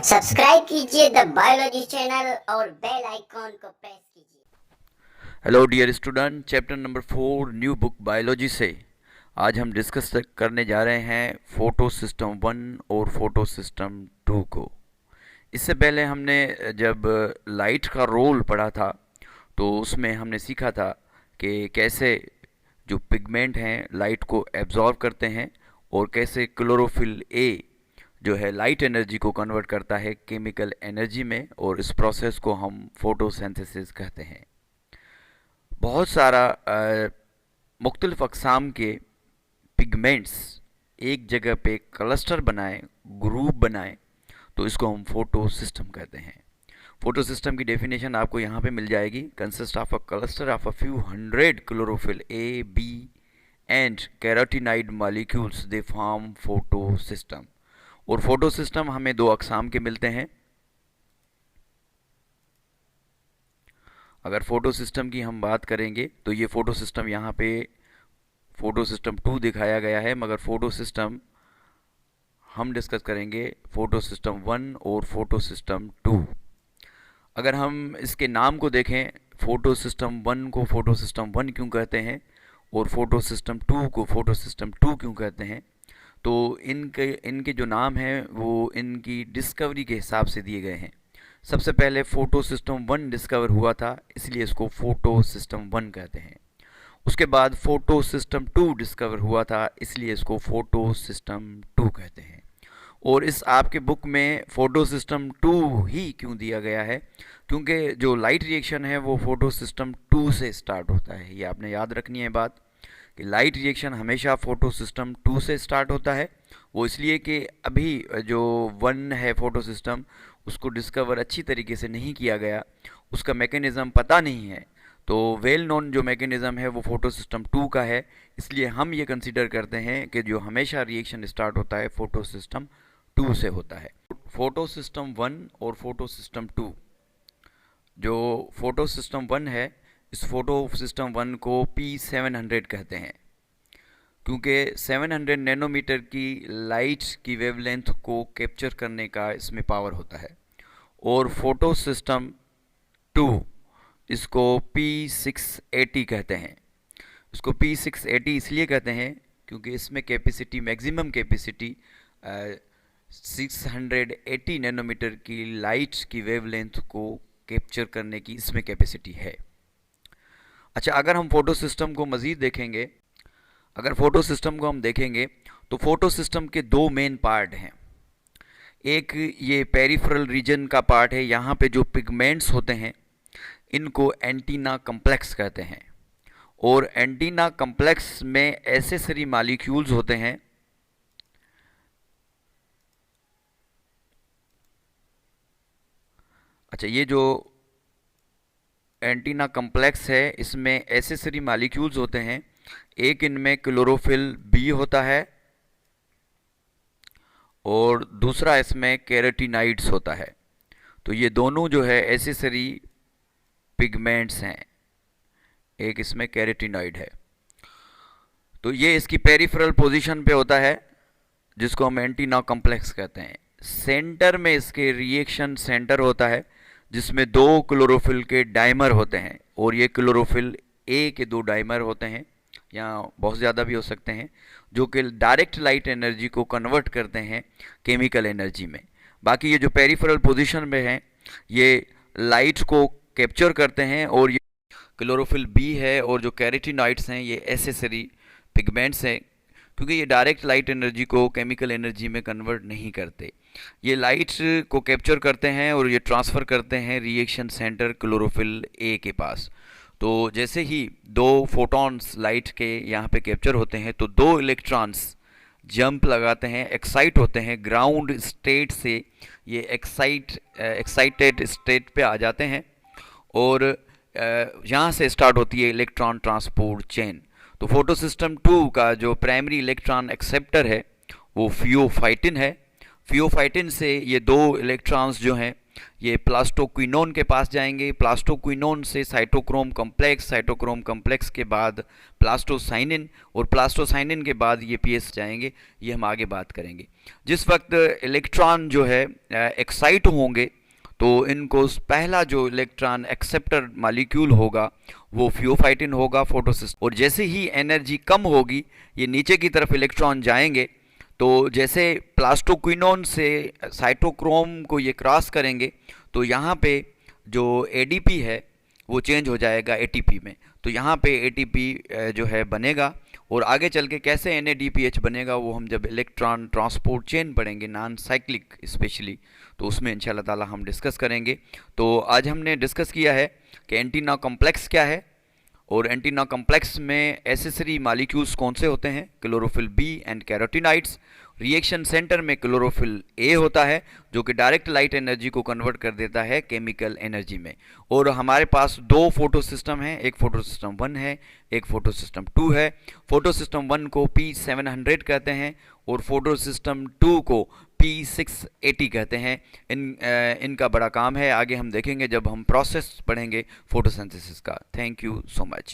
Subscribe कीजिए the biology channel और bell icon को प्रेस कीजिए। Hello dear student, chapter number 4 new book biology से आज हम डिस्कस करने जा रहे हैं फोटो सिस्टम 1 और फोटो सिस्टम 2 को। इससे पहले हमने जब लाइट का रोल पढ़ा था तो उसमें हमने सीखा था कि कैसे जो पिगमेंट हैं लाइट को एब्जॉर्ब करते हैं और कैसे क्लोरोफिल ए जो है लाइट एनर्जी को कन्वर्ट करता है केमिकल एनर्जी में, और इस प्रोसेस को हम फोटोसिंथेसिस कहते हैं। बहुत सारा मुख्तलिफ अक़साम के पिगमेंट्स एक जगह पे क्लस्टर बनाएं, ग्रुप बनाएं, तो इसको हम फोटो सिस्टम कहते हैं। फोटो सिस्टम की डेफिनेशन आपको यहाँ पे मिल जाएगी। Consist of a cluster of a few hundred chlorophyll A, B and carotenoid molecules they form photosystem. और फोटो सिस्टम हमें दो अक़साम के मिलते हैं। अगर फोटो सिस्टम की हम बात करेंगे तो ये फोटो सिस्टम यहाँ पे फोटो सिस्टम 2 दिखाया गया है, मगर फोटो सिस्टम हम डिस्कस करेंगे फोटो सिस्टम 1 और फोटो सिस्टम 2। अगर हम इसके नाम को देखें, फोटो सिस्टम 1 को फोटो सिस्टम 1 क्यों कहते हैं और फोटो सिस्टम 2 को फोटो सिस्टम 2 क्यों कहते हैं, तो इनके जो नाम हैं वो इनकी डिस्कवरी के हिसाब से दिए गए हैं। सबसे पहले फोटो सिस्टम 1 डिस्कवर हुआ था, इसलिए इसको फोटो सिस्टम 1 कहते हैं। उसके बाद फोटो सिस्टम 2 डिस्कवर हुआ था, इसलिए इसको फोटो सिस्टम 2 कहते हैं। और इस आपके बुक में फोटो सिस्टम 2 ही क्यों दिया गया है, क्योंकि जो लाइट रिएक्शन है वो फोटो सिस्टम 2 से स्टार्ट होता है। ये आपने याद रखनी है बात कि लाइट रिएक्शन हमेशा फोटो सिस्टम 2 से स्टार्ट होता है। वो इसलिए कि अभी जो 1 है फोटो सिस्टम, उसको डिस्कवर अच्छी तरीके से नहीं किया गया, उसका मैकेनिज़्म पता नहीं है। तो वेल नोन जो मैकेनिज़्म है वो फोटो सिस्टम 2 का है, इसलिए हम ये कंसीडर करते हैं कि जो हमेशा रिएक्शन स्टार्ट होता है फोटो सिस्टम 2 से होता है। फोटो सिस्टम 1 और फोटो सिस्टम 2, जो फोटो सिस्टम 1 है, इस फोटो सिस्टम 1 को P700 कहते हैं, क्योंकि 700 नैनोमीटर की लाइट की वेवलेंथ को कैप्चर करने का इसमें पावर होता है। और फोटो सिस्टम 2 इसको P680 कहते हैं। इसको P680 इसलिए कहते हैं क्योंकि इसमें कैपेसिटी, मैक्सिमम कैपेसिटी 680 नैनोमीटर की लाइट की वेवलेंथ को कैप्चर करने की इसमें कैपेसिटी है। अच्छा, अगर हम फोटो सिस्टम को मज़ीद देखेंगे, अगर फोटो सिस्टम को हम देखेंगे तो फोटो सिस्टम के दो मेन पार्ट हैं। एक ये पेरिफेरल रीजन का पार्ट है, यहाँ पे जो पिगमेंट्स होते हैं इनको एंटीना कम्प्लेक्स कहते हैं। और एंटीना कम्प्लेक्स में एसेसरी मॉलिक्यूल्स होते हैं। अच्छा, ये जो एंटीना कम्प्लेक्स है इसमें एसेसरी मॉलिक्यूल्स होते हैं। एक इनमें क्लोरोफिल बी होता है और दूसरा इसमें कैरोटीनाइड्स होता है। तो ये दोनों जो है एसेसरी पिगमेंट्स हैं। एक इसमें कैरोटीनाइड है, तो ये इसकी पेरिफेरल पोजीशन पे होता है, जिसको हम एंटीना कॉम्प्लेक्स कहते हैं। सेंटर में इसके रिएक्शन सेंटर होता है, जिसमें दो क्लोरोफिल के डाइमर होते हैं, और ये क्लोरोफिल ए के दो डाइमर होते हैं, या बहुत ज़्यादा भी हो सकते हैं, जो कि डायरेक्ट लाइट एनर्जी को कन्वर्ट करते हैं केमिकल एनर्जी में। बाकी ये जो पेरिफेरल पोजीशन में हैं ये लाइट को कैप्चर करते हैं, और ये क्लोरोफिल बी है और जो कैरोटीनॉइड्स हैं ये एसेसरी पिगमेंट्स हैं, क्योंकि ये डायरेक्ट लाइट एनर्जी को केमिकल एनर्जी में कन्वर्ट नहीं करते। ये लाइट को कैप्चर करते हैं और ये ट्रांसफ़र करते हैं रिएक्शन सेंटर क्लोरोफिल ए के पास। तो जैसे ही दो फोटॉन्स लाइट के यहाँ पे कैप्चर होते हैं तो दो इलेक्ट्रॉन्स जंप लगाते हैं, एक्साइट होते हैं, ग्राउंड स्टेट से ये एक्साइटेड स्टेट पे आ जाते हैं, और यहाँ से स्टार्ट होती है इलेक्ट्रॉन ट्रांसपोर्ट चेन। तो फोटो सिस्टम 2 का जो प्राइमरी इलेक्ट्रॉन एक्सेप्टर है वो फियोफाइटिन है, फियोफाइटिन से ये दो इलेक्ट्रॉन्स जो हैं ये प्लास्टोक्विनोन के पास जाएंगे, प्लास्टोक्विनोन से साइटोक्रोम कम्प्लेक्स के बाद प्लास्टोसाइनिन, और प्लास्टोसाइनिन के बाद ये पीएस जाएंगे। ये हम आगे बात करेंगे। जिस वक्त इलेक्ट्रॉन जो है एक्साइट होंगे तो इनको पहला जो इलेक्ट्रॉन एक्सेप्टर मॉलिक्यूल होगा वो फियोफाइटिन होगा, फोटोसिस्टम। और जैसे ही एनर्जी कम होगी ये नीचे की तरफ इलेक्ट्रॉन जाएंगे, तो जैसे प्लास्टोक्विनोन से साइटोक्रोम को ये क्रॉस करेंगे तो यहाँ पे जो एडीपी है वो चेंज हो जाएगा एटीपी में। तो यहाँ पे एटीपी जो है बनेगा, और आगे चल के कैसे एनएडीपीएच बनेगा वो हम जब इलेक्ट्रॉन ट्रांसपोर्ट चेन पढ़ेंगे, नॉन साइक्लिक स्पेशली, तो उसमें इंशाल्लाह ताला हम डिस्कस करेंगे। तो आज हमने डिस्कस किया है कि एंटीना कॉम्प्लेक्स क्या है, और एंटीना कॉम्प्लेक्स में एसेसरी मॉलिक्यूल्स कौन से होते हैं, chlorophyll B and carotenoids. Reaction centre में क्लोरोफिल ए होता है जो कि डायरेक्ट लाइट एनर्जी को कन्वर्ट कर देता है केमिकल एनर्जी में। और हमारे पास दो फोटो सिस्टम हैं, एक फोटो सिस्टम 1 है, एक फोटो सिस्टम 2 है। फोटो सिस्टम 1 को P700 कहते हैं और फोटो सिस्टम 2 को P680 कहते हैं। इनका बड़ा काम है, आगे हम देखेंगे जब हम प्रोसेस पढ़ेंगे फोटोसिंथेसिस का। Thank you so much.